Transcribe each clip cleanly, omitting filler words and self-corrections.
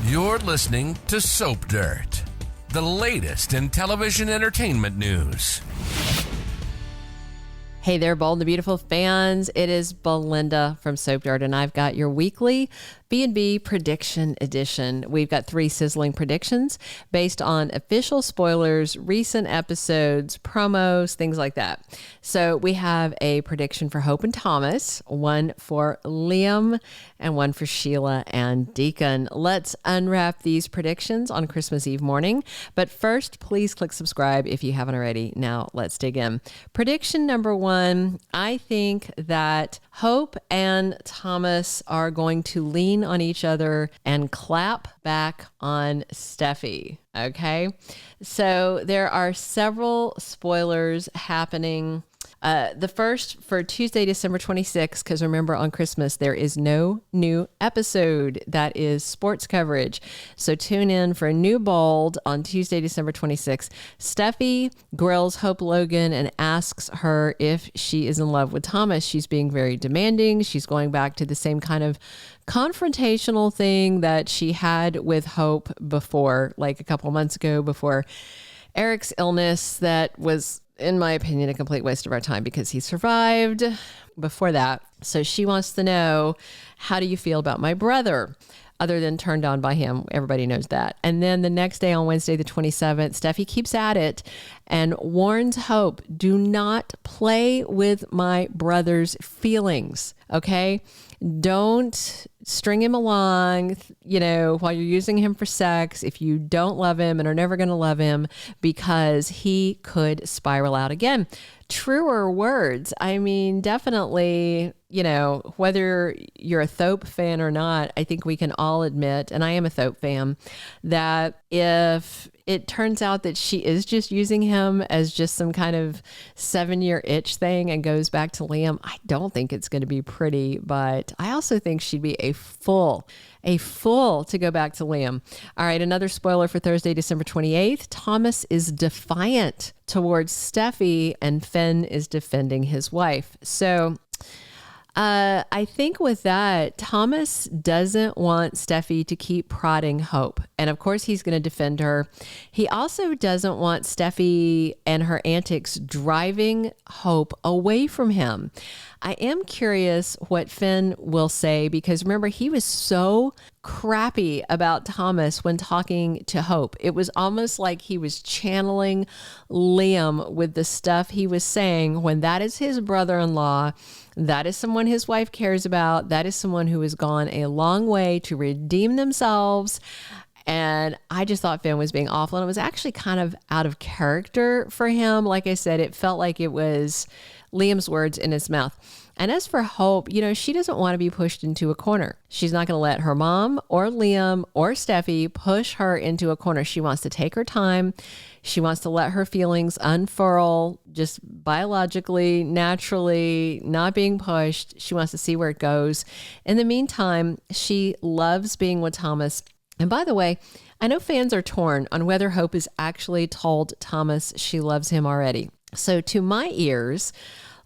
You're listening to Soap Dirt, the latest in television entertainment news. Hey there, Bold and the Beautiful fans. It is Belynda from Soap Dirt, and I've got your weekly B&B prediction edition. We've got 3 sizzling predictions based on official spoilers, recent episodes, promos, things like that. So we have a prediction for Hope and Thomas, one for Liam, and one for Sheila and Deacon. Let's unwrap these predictions on Christmas Eve morning. But first, please click subscribe if you haven't already. Now let's dig in. Prediction number 1, I think that Hope and Thomas are going to lean on each other and clap back on Steffy. Okay. So there are several spoilers happening. The first for Tuesday, December 26th, because remember on Christmas, there is no new episode. That is sports coverage. So tune in for a new Bold on Tuesday, December 26th. Steffy grills Hope Logan and asks her if she is in love with Thomas. She's being very demanding. She's going back to the same kind of confrontational thing that she had with Hope before, like a couple months ago before Eric's illness. That was, in my opinion, a complete waste of our time because he survived before that. So she wants to know, how do you feel about my brother? Other than turned on by him. Everybody knows that. And then the next day on Wednesday, the 27th, Steffy keeps at it and warns Hope, do not play with my brother's feelings. Okay. Don't string him along, while you're using him for sex, if you don't love him and are never going to love him, because he could spiral out again. Truer words. I mean, definitely, whether you're a Thope fan or not, I think we can all admit, and I am a Thope fan, that if it turns out that she is just using him as just some kind of 7-year itch thing and goes back to Liam, I don't think it's going to be pretty, but I also think she'd be a fool to go back to Liam. All right, another spoiler for Thursday, December 28th. Thomas is defiant towards Steffy and Finn is defending his wife. So I think with that, Thomas doesn't want Steffy to keep prodding Hope. And of course, he's going to defend her. He also doesn't want Steffy and her antics driving Hope away from him. I am curious what Finn will say, because remember, he was so crappy about Thomas when talking to Hope. It was almost like he was channeling Liam with the stuff he was saying, when that is his brother-in-law. That is someone his wife cares about. That is someone who has gone a long way to redeem themselves. And I just thought Finn was being awful. And it was actually kind of out of character for him. Like I said, it felt like it was Liam's words in his mouth. And as for Hope, she doesn't want to be pushed into a corner. She's not going to let her mom or Liam or Steffy push her into a corner. She wants to take her time. She wants to let her feelings unfurl, just biologically, naturally, not being pushed. She wants to see where it goes. In the meantime, she loves being with Thomas. And by the way, I know fans are torn on whether Hope has actually told Thomas she loves him already. So to my ears,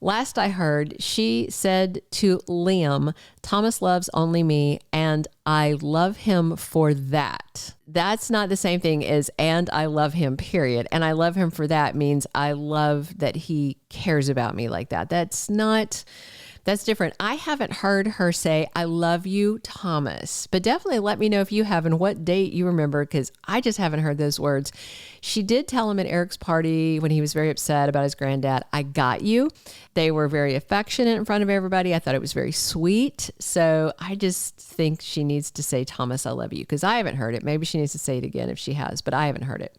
last I heard, she said to Liam, Thomas loves only me, and I love him for that. That's not the same thing as, and I love him, period. And I love him for that means I love that he cares about me like that. That's different. I haven't heard her say, I love you, Thomas, but definitely let me know if you have and what date you remember, because I just haven't heard those words. She did tell him at Eric's party when he was very upset about his granddad, I got you. They were very affectionate in front of everybody. I thought it was very sweet. So I just think she needs to say, Thomas, I love you, because I haven't heard it. Maybe she needs to say it again if she has, but I haven't heard it.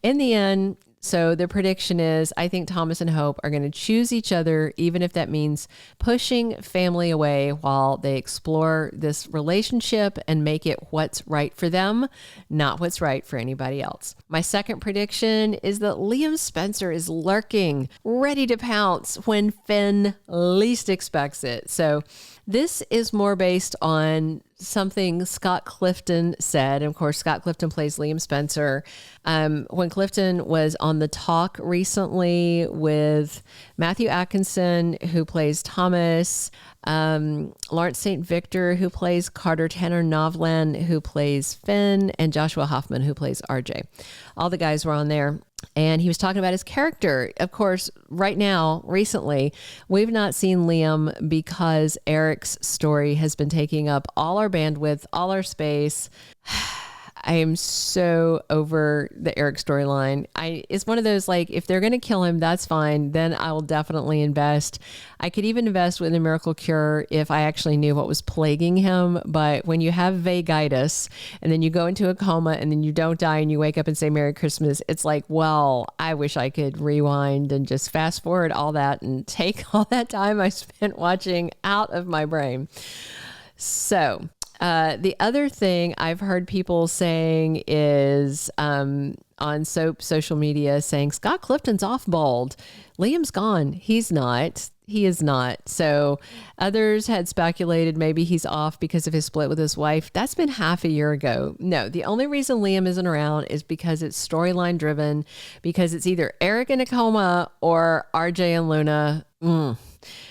In the end, so the prediction is, I think Thomas and Hope are going to choose each other, even if that means pushing family away while they explore this relationship and make it what's right for them, not what's right for anybody else. My second prediction is that Liam Spencer is lurking, ready to pounce when Finn least expects it. So This is more based on something Scott Clifton said. And of course, Scott Clifton plays Liam Spencer. When Clifton was on The Talk recently with Matthew Atkinson, who plays Thomas, Lawrence St. Victor, who plays Carter, Tanner Novlan, who plays Finn, and Joshua Hoffman, who plays RJ. All the guys were on there. And he was talking about his character. Of course, right now, recently, we've not seen Liam because Eric's story has been taking up all our bandwidth, all our space. I am so over the Eric storyline. It's one of those, like, if they're going to kill him, that's fine. Then I will definitely invest. I could even invest with a miracle cure if I actually knew what was plaguing him. But when you have vagitis and then you go into a coma and then you don't die and you wake up and say Merry Christmas, it's like, well, I wish I could rewind and just fast forward all that and take all that time I spent watching out of my brain. So the other thing I've heard people saying is on Soap social media saying Scott Clifton's off bald. Liam's gone. He's not. He is not. So others had speculated maybe he's off because of his split with his wife. That's been half a year ago. No, the only reason Liam isn't around is because it's storyline driven, because it's either Eric in a coma or RJ and Luna.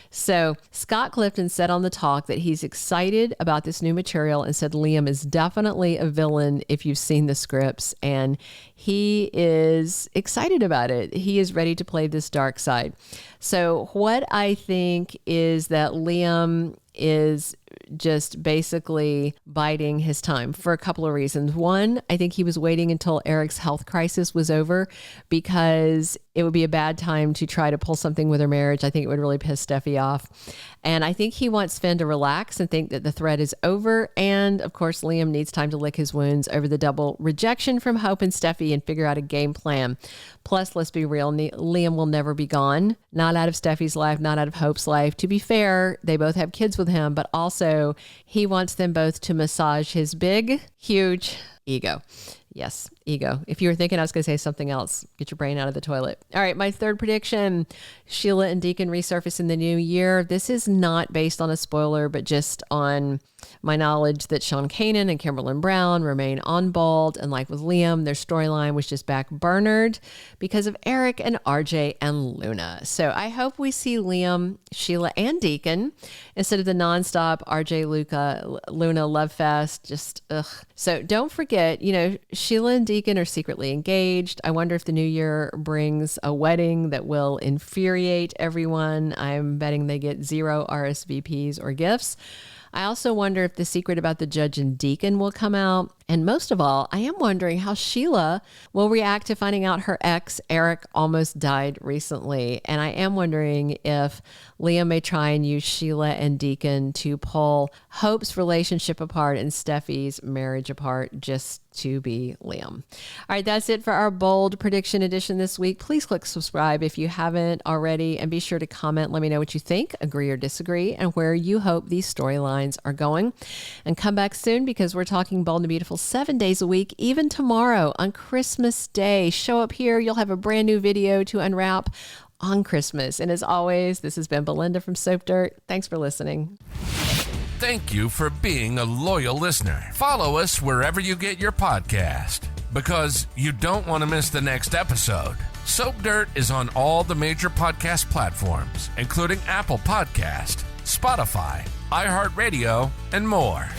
So Scott Clifton said on The Talk that he's excited about this new material and said Liam is definitely a villain if you've seen the scripts, and he is excited about it. He is ready to play this dark side. So what I think is that Liam is just basically biding his time for a couple of reasons. One, I think he was waiting until Eric's health crisis was over because it would be a bad time to try to pull something with her marriage. I think it would really piss Steffy off. And I think he wants Finn to relax and think that the threat is over. And of course, Liam needs time to lick his wounds over the double rejection from Hope and Steffy and figure out a game plan. Plus, let's be real, Liam will never be gone. Not out of Steffy's life, not out of Hope's life. To be fair, they both have kids with him, but also he wants them both to massage his big, huge ego. Yes, ego. If you were thinking I was going to say something else, get your brain out of the toilet. All right, my third prediction, Sheila and Deacon resurface in the new year. This is not based on a spoiler, but just on my knowledge that Sean Kanan and Kimberlin Brown remain on bald. And like with Liam, their storyline was just backburnered because of Eric and RJ and Luna. So I hope we see Liam, Sheila, and Deacon instead of the nonstop RJ, Luna love fest. Just, ugh. So don't forget, Sheila and Deacon are secretly engaged. I wonder if the new year brings a wedding that will infuriate everyone. I'm betting they get 0 RSVPs or gifts. I also wonder if the secret about the judge and Deacon will come out. And most of all, I am wondering how Sheila will react to finding out her ex, Eric, almost died recently. And I am wondering if Liam may try and use Sheila and Deacon to pull Hope's relationship apart and Steffy's marriage apart just to be Liam. All right, that's it for our bold prediction edition this week. Please click subscribe if you haven't already, and be sure to comment. Let me know what you think, agree or disagree, and where you hope these storylines are going. And come back soon because we're talking Bold and Beautiful 7 days a week, even tomorrow on Christmas Day. Show up here. You'll have a brand new video to unwrap on Christmas. And as always, this has been Belynda from Soap Dirt. Thanks for listening. Thank you for being a loyal listener. Follow us wherever you get your podcast because you don't want to miss the next episode. Soap Dirt is on all the major podcast platforms, including Apple Podcast, Spotify, iHeartRadio, and more.